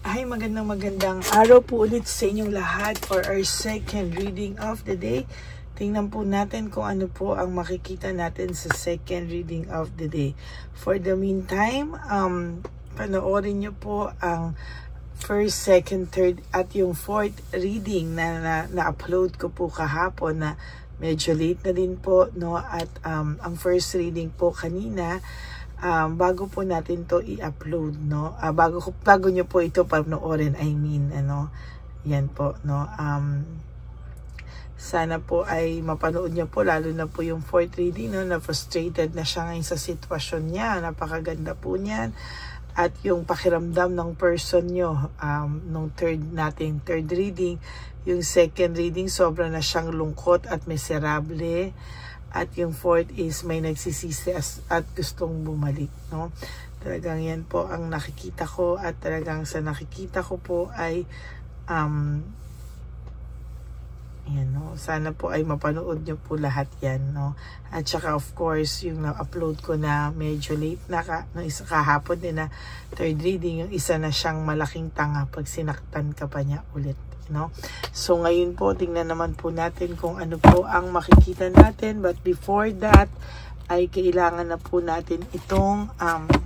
Hi, magandang araw po ulit sa inyong lahat for our second reading of the day. Tingnan po natin kung ano po ang makikita natin sa second reading of the day. For the meantime, panoorin nyo po ang first, second, third at yung fourth reading na na-upload ko po kahapon na medyo late na din po, no? At ang first reading po kanina, bago po natin to i-upload, no? Bago nyo po ito panoorin, yan po, no? Sana po ay mapanood nyo po, lalo na po yung fourth reading, no? Na frustrated na siya ngayon sa sitwasyon niya, napakaganda po niyan. At yung pakiramdam ng person nyo, nung third reading, yung second reading, sobra na siyang lungkot at miserable. At yung fourth is may nagsisisi at gustong bumalik, no? Talagang yan po ang nakikita ko, at talagang sa nakikita ko po ay yan, no? Sana po ay mapanood nyo po lahat yan, no? At saka of course yung na-upload ko na medyo late na isa kahapon din na third reading, yung isa na siyang malaking tanga pag sinaktan ka pa niya ulit, no? So ngayon po tingnan naman po natin kung ano po ang makikita natin, but before that ay kailangan na po natin itong alatanin.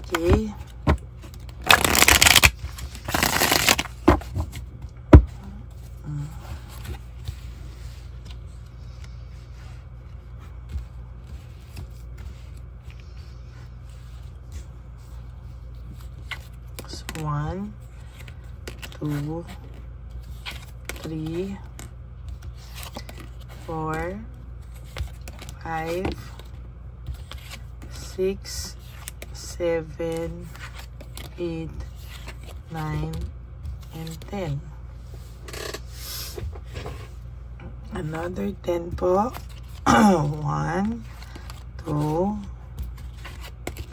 Okay. So 1, 2, 3, 4, 5, 6, 7, 8, 9, and 10. Another 10 po. 1, 2,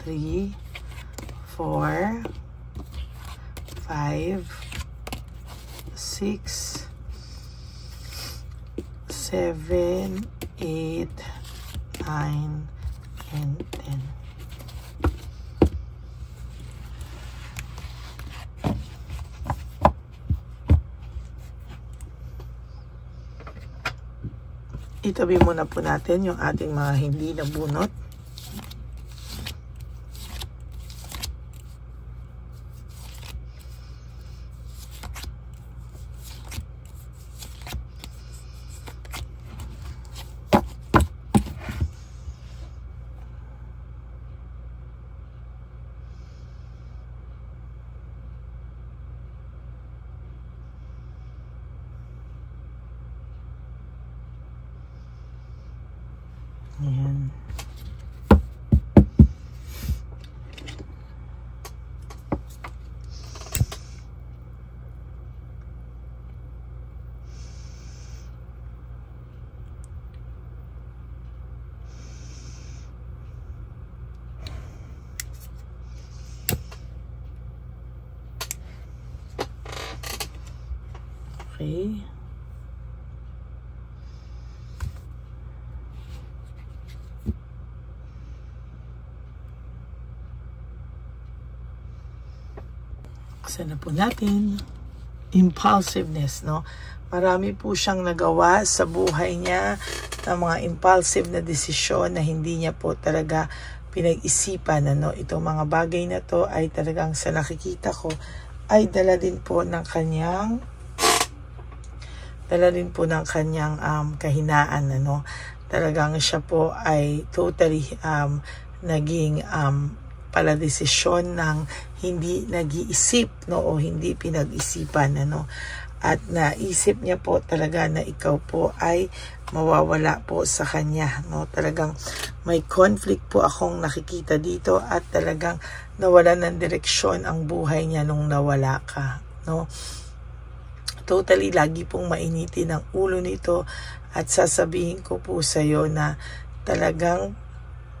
3, 4, 5, 6, 7, 8, 9, and 10. Itabi muna po natin yung ating mga hindi nabunot. Ayan. Okay. Sana po natin impulsiveness, no? Marami po siyang nagawa sa buhay niya ng mga impulsive na desisyon na hindi niya po talaga pinag-isipan, ano? Itong mga bagay na to ay talagang sa nakikita ko ay dala din po ng kanyang kahinaan, ano? Talagang siya po ay totally naging pala desisyon ng hindi nag-iisip, no, o hindi pinag-isipan, ano, at naisip niya po talaga na ikaw po ay mawawala po sa kanya, no. Talagang may conflict po akong nakikita dito, at talagang nawala ng direksyon ang buhay niya nung nawala ka, no. totally lagi pong mainitin ang ulo nito, at sasabihin ko po sa iyo na talagang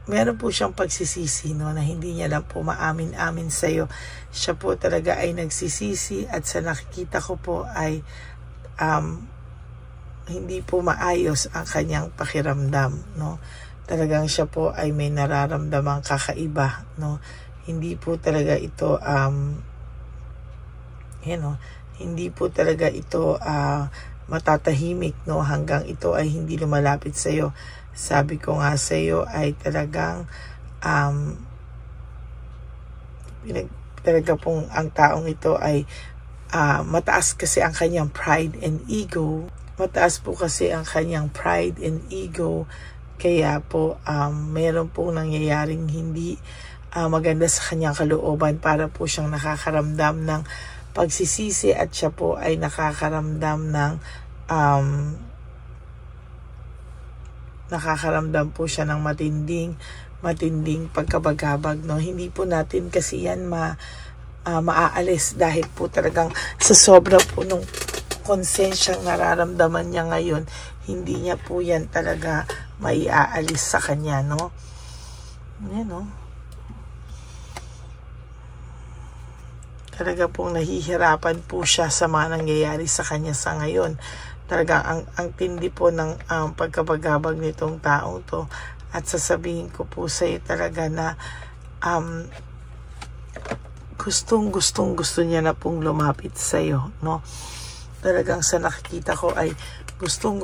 meron po siyang pagsisisi, no, na hindi niya lang po maamin-amin sa iyo. Siya po talaga ay nagsisisi, at sa nakikita ko po ay hindi po maayos ang kanyang pakiramdam, no. Talagang siya po ay may nararamdamang kakaiba, no. Hindi po talaga ito hindi po talaga ito matatahimik, no, hanggang ito ay hindi lumalapit sa iyo. Sabi ko nga sa iyo ay talagang talaga pong ang taong ito ay mataas kasi ang kanyang pride and ego. Mataas po kasi ang kanyang pride and ego. Kaya po meron pong nangyayaring hindi maganda sa kanyang kalooban, para po siyang nakakaramdam ng pagsisisi, at siya po ay nakakaramdam po siya ng matinding pagkabagabag, no. Hindi po natin kasi yan maaalis, dahil po talagang sa sobra po nung konsensyang nararamdaman niya ngayon, hindi niya po yan talaga maiaalis sa kanya, no. Yan, no. Talaga pong nahihirapan po siya sa mga nangyayari sa kanya sa ngayon. Talaga ang tindi po ng pagkabagabag nitong taong to. At sasabihin ko po sa iyo talaga na gusto niya na pong lumapit sa iyo, no. Talagang sa nakikita ko ay gustong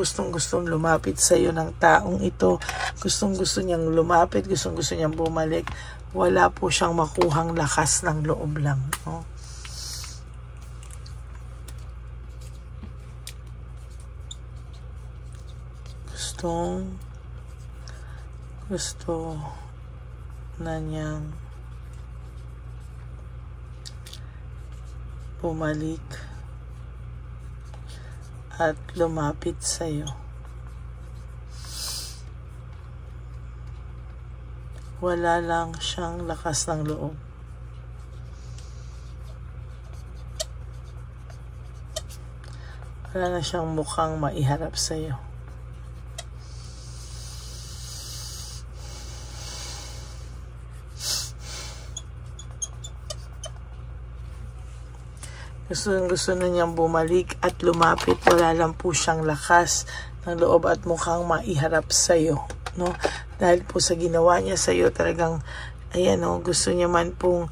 lumapit sa iyo ng taong ito. Gusto niyang lumapit, gusto niyang bumalik. Wala po siyang makuhang lakas ng loob lang, no. Gusto na niyang bumalik at lumapit sa iyo. Wala lang siyang lakas ng loob. Wala na siyang mukhang maiharap sa iyo. Gusto na niyang bumalik at lumapit. Wala lang po siyang lakas ng loob at mukhang maiharap sa iyo, no. Dahil po sa ginawa niya sa iyo, talagang ayan, no, gusto niya man pong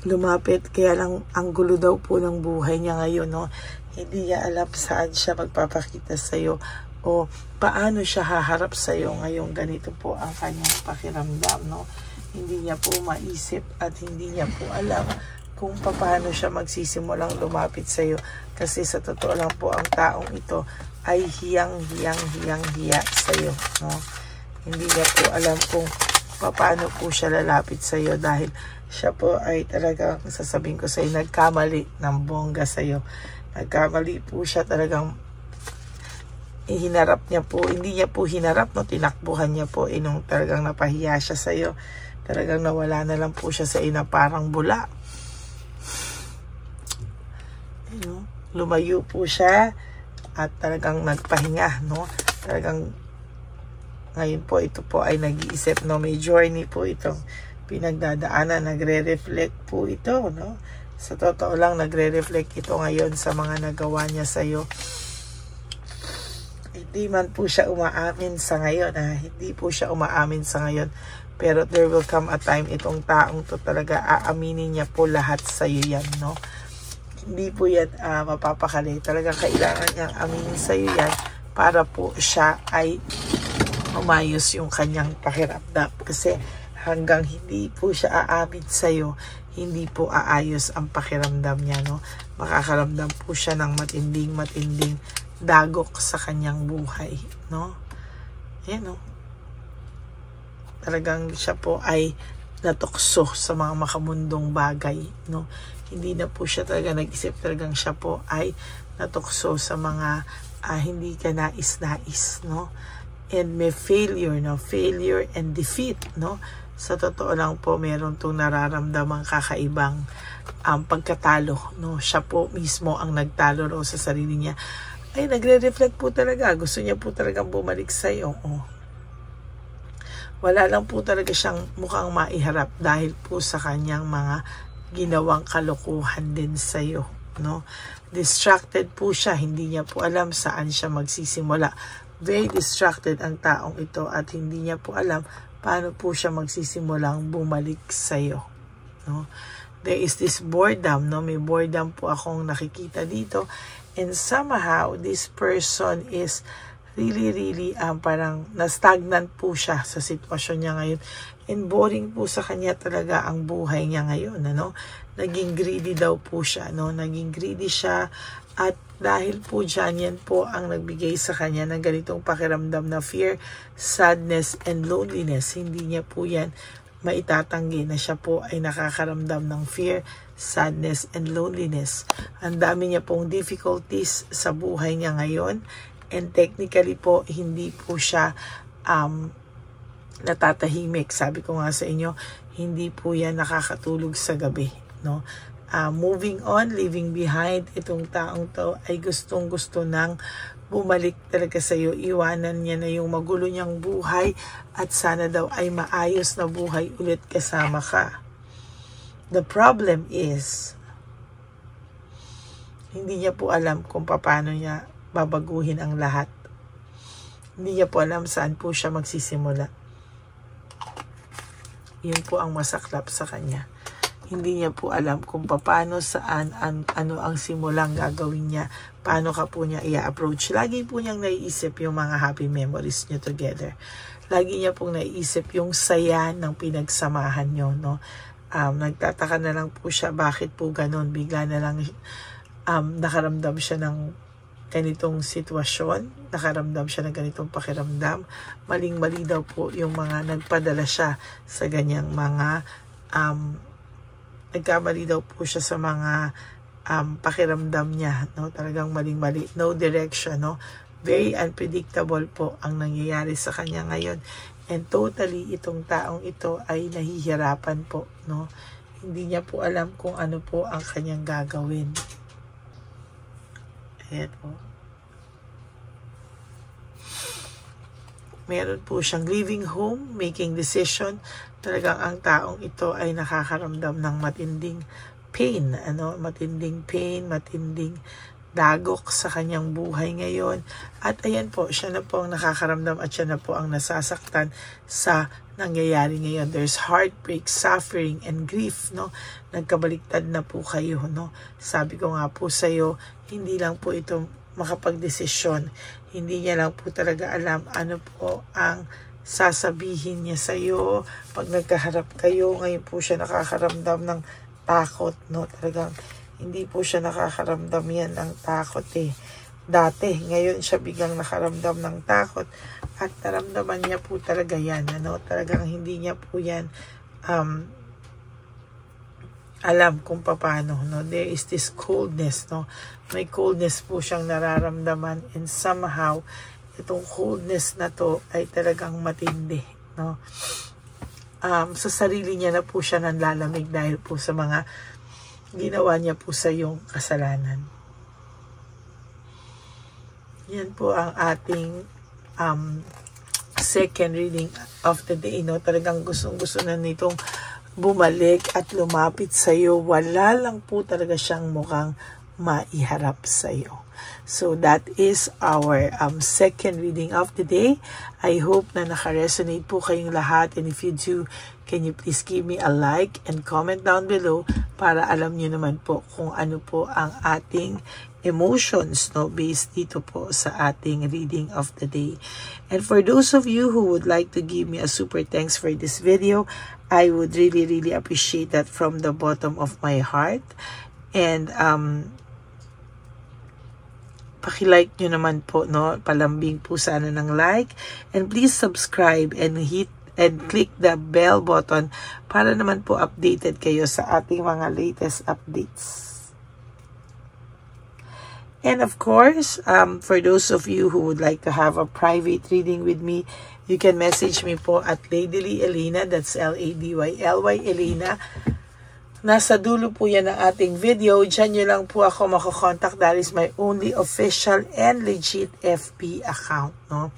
lumapit, kaya lang ang gulo daw po ng buhay niya ngayon, no. Hindi niya alam saan siya magpapakita sa iyo o paano siya haharap sa iyo ngayong ganito po ang kanyang pakiramdam, no. Hindi niya po maisip at hindi niya po alam kung paano siya magsisimulang lumapit sa iyo, kasi sa totoo lang po ang taong ito ay hiyang-hiya sa iyo, no. Hindi niya po alam kung paano po siya lalapit sa iyo, dahil siya po ay talagang, sasabihin ko sa iyo, nagkamali ng bongga sa iyo. Nagkamali po siya, talagang hinarap niya po, hindi niya po hinarap, no, tinakbuhan niya po, nung talagang napahiya siya sa iyo, talagang nawala na lang po siya sa iyo na parang bula. Lumayo po siya at talagang nagpahinga, no. Talagang ngayon po ito po ay nag-iisip, no. May journey po itong pinagdadaanan, nagre-reflect po ito, no. Sa totoo lang, nagre-reflect ito ngayon sa mga nagawa niya sa iyo. Hindi man po siya umaamin sa ngayon, hindi po siya umaamin sa ngayon, pero there will come a time itong taong to talaga aaminin niya po lahat sa iyo yan, no. Hindi po yan mapapakali. Talagang kailangan niyang aminin sa iyo yan para po siya ay umayos yung kanyang pakiramdam. Kasi hanggang hindi po siya aamin sa iyo, hindi po aayos ang pakiramdam niya, no. Makakaramdam po siya ng matinding dagok sa kanyang buhay, no. Yan, no. Talagang siya po ay natukso sa mga makamundong bagay, no. Hindi na po siya talaga nag-isip, talagang siya po ay natukso sa mga hindi ka nais-nais, no. And may failure, no, failure and defeat, no. Sa totoo lang po, meron tong nararamdamang kakaibang pagkatalo, no? Siya po mismo ang nagtalo raw sa sarili niya. Ay, nagre-reflect po talaga. Gusto niya po talagang bumalik sa'yo. Wala lang po talaga siyang mukhang maiharap dahil po sa kanyang mga ginawang kalokohan din sa'yo, no? Distracted po siya. Hindi niya po alam saan siya magsisimula. Very distracted ang taong ito at hindi niya po alam paano po siya magsisimulang bumalik sa'yo, no? There is this boredom, no? May boredom po akong nakikita dito. And somehow, this person is really, parang na-stagnant po siya sa sitwasyon niya ngayon. And boring po sa kanya talaga ang buhay niya ngayon, ano? Naging greedy daw po siya, no? Naging greedy siya. At dahil po dyan, yan po ang nagbigay sa kanya ng ganitong pakiramdam na fear, sadness, and loneliness. Hindi niya po yan maitatanggi na siya po ay nakakaramdam ng fear, sadness, and loneliness. Ang dami niya pong difficulties sa buhay niya ngayon. And technically po, hindi po siya natatahimik. Sabi ko nga sa inyo, hindi po yan nakakatulog sa gabi, no? Moving on, leaving behind, itong taong to ay gustong-gusto nang bumalik talaga sa iyo. Iwanan niya na yung magulo niyang buhay at sana daw ay maayos na buhay ulit kasama ka. The problem is, hindi niya po alam kung paano niya babaguhin ang lahat. Hindi niya po alam saan po siya magsisimula. Yun po ang masaklap sa kanya. Hindi niya po alam kung paano, saan, ano ang simulang gagawin niya. Paano ka po niya i-approach. Lagi po niyang naiisip yung mga happy memories niyo together. Lagi niya pong naiisip yung saya ng pinagsamahan niyo, no? Nagtataka na lang po siya bakit po ganun. Bigla na lang nakaramdam siya ng ganitong sitwasyon, nakaramdam siya ng ganitong pakiramdam. Maling-mali daw po yung mga nagpadala siya sa ganyang mga nagkamali daw po siya sa mga pakiramdam niya, no? Talagang maling-mali, no direction, no? Very unpredictable po ang nangyayari sa kanya ngayon. And totally, itong taong ito ay nahihirapan po, no? Hindi niya po alam kung ano po ang kanyang gagawin. Ayan po. Meron po siyang leaving home, making decision. Talagang ang taong ito ay nakakaramdam ng matinding pain, ano? Matinding pain, matinding dagok sa kanyang buhay ngayon. At ayan po, siya na po ang nakakaramdam at siya na po ang nasasaktan sa nangyayari ngayon. There's heartbreak, suffering, and grief, no? Nagkabaliktad na po kayo, no? Sabi ko nga po sa iyo, hindi lang po ito makapagdesisyon. Hindi niya lang po talaga alam ano po ang sasabihin niya sa iyo pag nagkaharap kayo. Ngayon po siya nakakaramdam ng takot, no? Talagang hindi po siya nakakaramdam yan ng takot dati. Ngayon siya biglang nakaramdam ng takot at naramdaman niya po talaga yan, ano? Talagang hindi niya po yan alam kung paano, no? There is this coldness, no? May coldness po siyang nararamdaman and somehow itong coldness na to ay talagang matindi, no? Sa sarili niya na po siya nanlalamig dahil po sa mga ginawa niya po sa iyong kasalanan. Yan po ang ating second reading of the day, no? Talagang gustong-gusto na nitong bumalik at lumapit sa iyo. Wala lang po talaga siyang mukhang maiharap sa iyo. So that is our second reading of the day. I hope na naka-resonate po kayong lahat, and if you do, can you please give me a like and comment down below para alam niyo naman po kung ano po ang ating emotions, no, based dito po sa ating reading of the day. And for those of you who would like to give me a super thanks for this video, I would really appreciate that from the bottom of my heart. And paki-like nyo naman po, no? Palambing po sana ng like. And please subscribe and hit and click the bell button para naman po updated kayo sa ating mga latest updates. And of course, for those of you who would like to have a private reading with me, you can message me po at Ladyly Elena, that's Ladyly Elena, Nasa dulo po yan ng ating video. Diyan nyo lang po ako makakontak. That is my only official and legit FB account, no?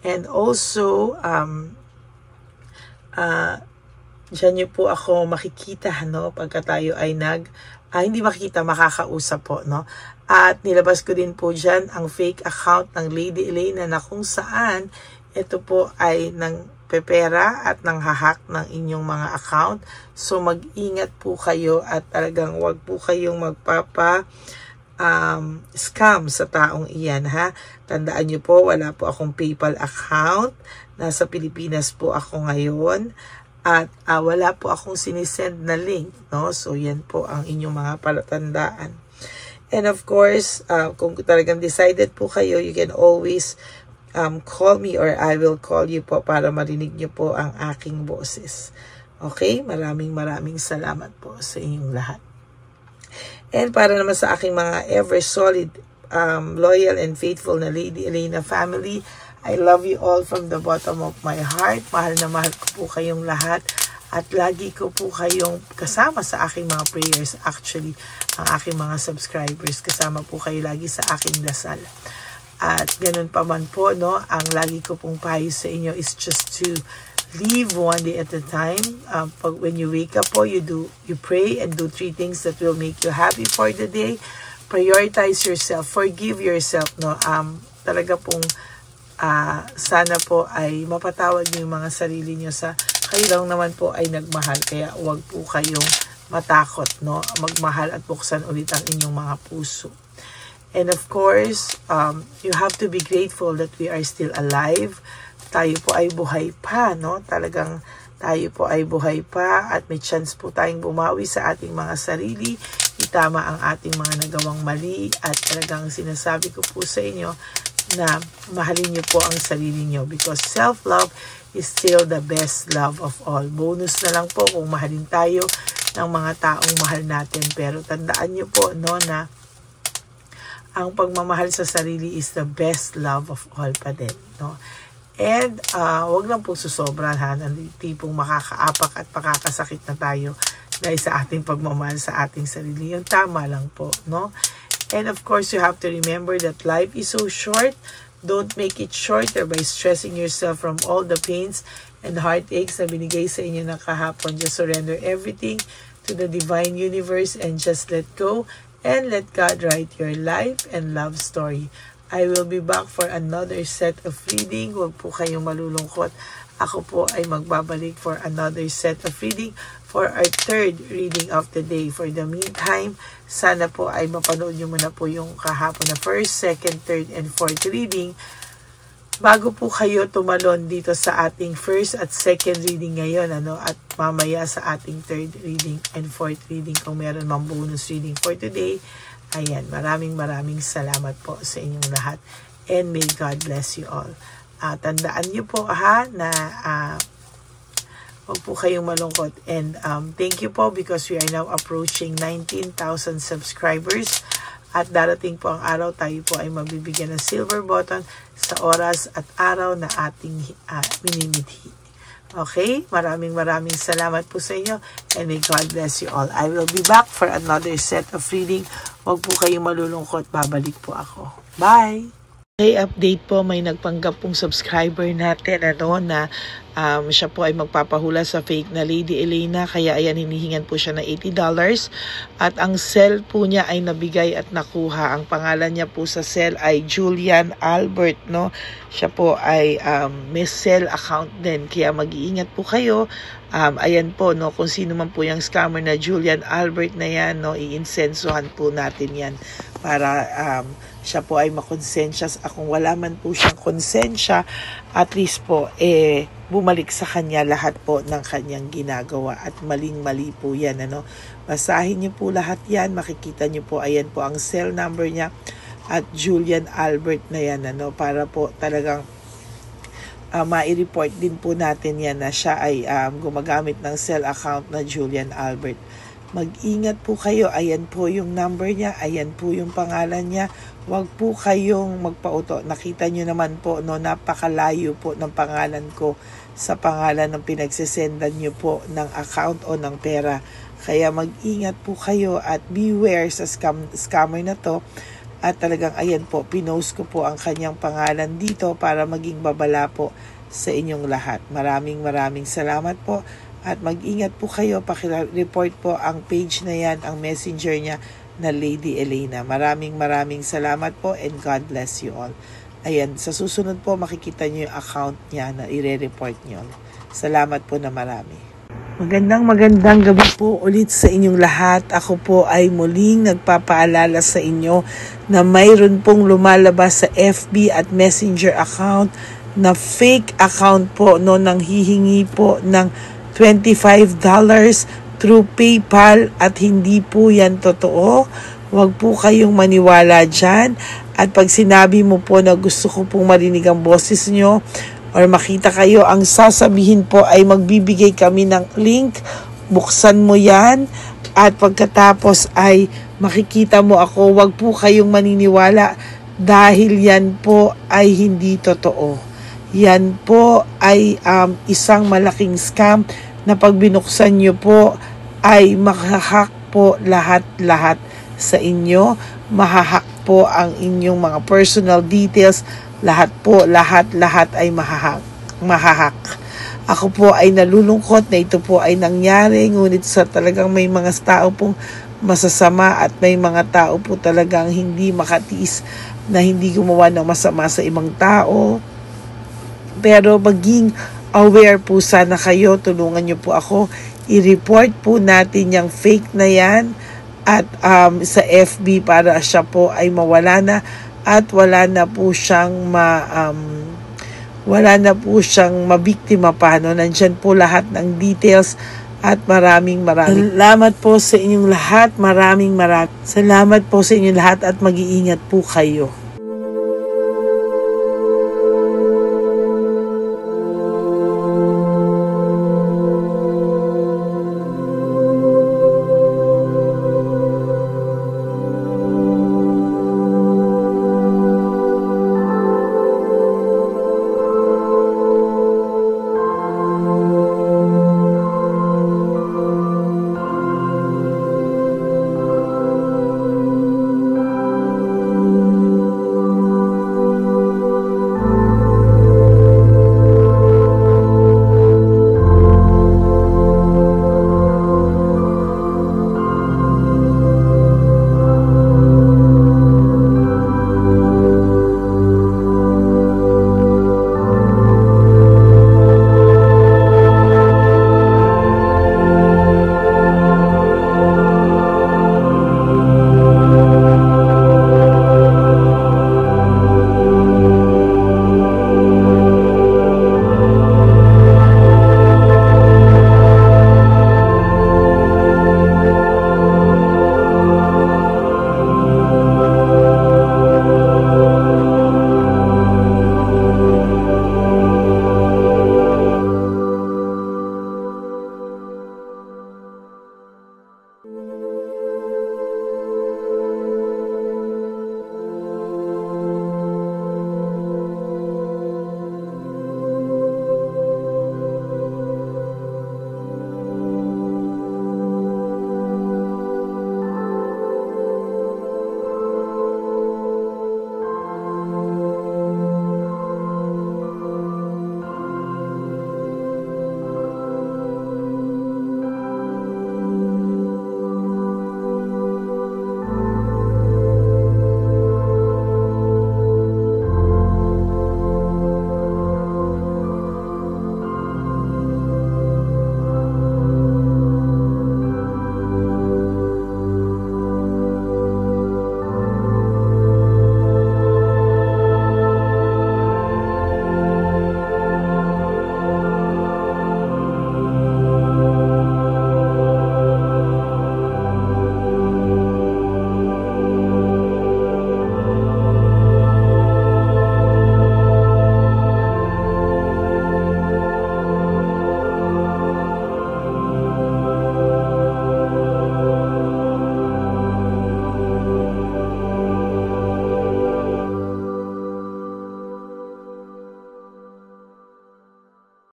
And also, diyan nyo po ako makikita, no? Pagka tayo ay hindi makikita, makakausap po, no? At nilabas ko din po dyan ang fake account ng Lady Elena na kung saan ito po ay ng pepera at nang hahak ng inyong mga account. So mag-ingat po kayo at talagang wag po kayong scam sa taong iyan, ha. Tandaan nyo po, wala po akong PayPal account. Nasa Pilipinas po ako ngayon. At wala po akong sinisend na link, no. So yan po ang inyong mga palatandaan. And of course, kung talagang decided po kayo, you can always call me or I will call you po para marinig nyo po ang aking boses. Okay? Maraming salamat po sa inyong lahat. And para naman sa aking mga ever solid, loyal and faithful na Lady Elena family, I love you all from the bottom of my heart. Mahal na mahal ko po kayong lahat. At lagi ko po kayong kasama sa aking mga prayers. Actually, ang aking mga subscribers, kasama po kayo lagi sa aking dasal. At ganun pa man po, no, ang lagi ko pong payo sa inyo is just to live one day at a time. When you wake up po, you pray and do 3 things that will make you happy for the day. Prioritize yourself, forgive yourself, no. Talaga pong sana po ay mapatawad niyo yung mga sarili niyo sa kayo lang naman po ay nagmahal. Kaya huwag po kayong matakot, no, magmahal at buksan ulit ang inyong mga puso. And of course, you have to be grateful that we are still alive. Tayo po ay buhay pa, no? Talagang tayo po ay buhay pa at may chance po tayong bumawi sa ating mga sarili. Itama ang ating mga nagawang mali at talagang sinasabi ko po sa inyo na mahalin niyo po ang sarili niyo because self-love is still the best love of all. Bonus na lang po kung mahalin tayo ng mga taong mahal natin. Pero tandaan niyo po, no, na ang pagmamahal sa sarili is the best love of all pa din, no? And wag lang po susobran, ha, ng tipong makakaapak at makakasakit na tayo dahil sa ating pagmamahal sa ating sarili. Yung tama lang po, no? And of course, you have to remember that life is so short. Don't make it shorter by stressing yourself from all the pains and heartaches na binigay sa inyo ng kahapon. Just surrender everything to the divine universe and just let go. And let God write your life and love story. I will be back for another set of reading. Huwag po kayong malulungkot. Ako po ay magbabalik for another set of reading for our 3rd reading of the day. For the meantime, sana po ay mapanood nyo muna po yung kahapon na 1st, 2nd, 3rd, and 4th reading. Bago po kayo tumalon dito sa ating 1st at 2nd reading ngayon, ano, at mamaya sa ating 3rd reading and 4th reading kung meron mang bonus reading for today. Ayan, maraming salamat po sa inyong lahat and may God bless you all. Tandaan niyo po, ha, na huwag po kayong malungkot and thank you po because we are now approaching 19,000 subscribers. At darating po ang araw, tayo po ay mabibigyan ng silver button sa oras at araw na ating minimithi. Okay? Maraming salamat po sa inyo and may God bless you all. I will be back for another set of reading. Huwag po kayong malulungkot. Babalik po ako. Bye! Okay, update po, may nagpanggap pong subscriber natin na siya po ay magpapahula sa fake na Lady Elena, kaya ayan, hinihingan po siya ng $80 at ang cell po niya ay nabigay at nakuha. Ang pangalan niya po sa cell ay Julian Albert, no? Siya po ay may cell account din, kaya mag-iingat po kayo. Ayan po, no, kung sino man po yung scammer na Julian Albert na yan, no, i-insensuhan po natin yan para siya po ay makonsensya. Kung wala man po siyang konsensya, at least po, bumalik sa kanya lahat po ng kanyang ginagawa at maling-mali po yan, ano. Basahin niyo po lahat yan, makikita niyo po, ayan po ang cell number niya at Julian Albert na yan, ano, para po talagang ma-report din po natin yan na siya ay gumagamit ng cell account na Julian Albert. Mag-ingat po kayo. Ayan po yung number niya. Ayan po yung pangalan niya. Huwag po kayong magpauto. Nakita nyo naman po, no, napakalayo po ng pangalan ko sa pangalan ng pinagsisendan nyo po ng account o ng pera. Kaya mag-ingat po kayo at beware sa scammer na to. At talagang ayan po, pinost ko po ang kanyang pangalan dito para maging babala po sa inyong lahat. Maraming salamat po. At mag-ingat po kayo, paki-report po ang page na yan, ang messenger niya na Lady Elena. Maraming salamat po and God bless you all. Ayan, sa susunod po makikita nyo yung account niya na i-report nyo. Salamat po na marami. Magandang gabi po ulit sa inyong lahat. Ako po ay muling nagpapaalala sa inyo na mayroon pong lumalabas sa FB at Messenger account na fake account po no, nang hihingi po ng $25 through PayPal at hindi po yan totoo. Huwag po kayong maniwala dyan. At pag sinabi mo po na gusto ko pong marinig ang boses nyo, or makita kayo, ang sasabihin po ay magbibigay kami ng link, buksan mo yan, at pagkatapos ay makikita mo ako. Huwag po kayong maniniwala dahil yan po ay hindi totoo. Yan po ay isang malaking scam na pag binuksan nyo po ay mahahack po lahat sa inyo. Mahahack po ang inyong mga personal details. Lahat ay mahahack. Ako po ay nalulungkot na ito po ay nangyari, ngunit sa talagang may mga tao pong masasama at may mga tao po talagang hindi makatiis na hindi gumawa ng masama sa ibang tao. Pero maging aware po sana kayo, tulungan niyo po ako, i-report po natin yung fake na yan at sa FB para siya po ay mawala na. At wala na po siyang mabiktima pa, no? Nandyan po lahat ng details at maraming salamat po sa inyong lahat. Maraming salamat po sa inyong lahat at mag-iingat po kayo.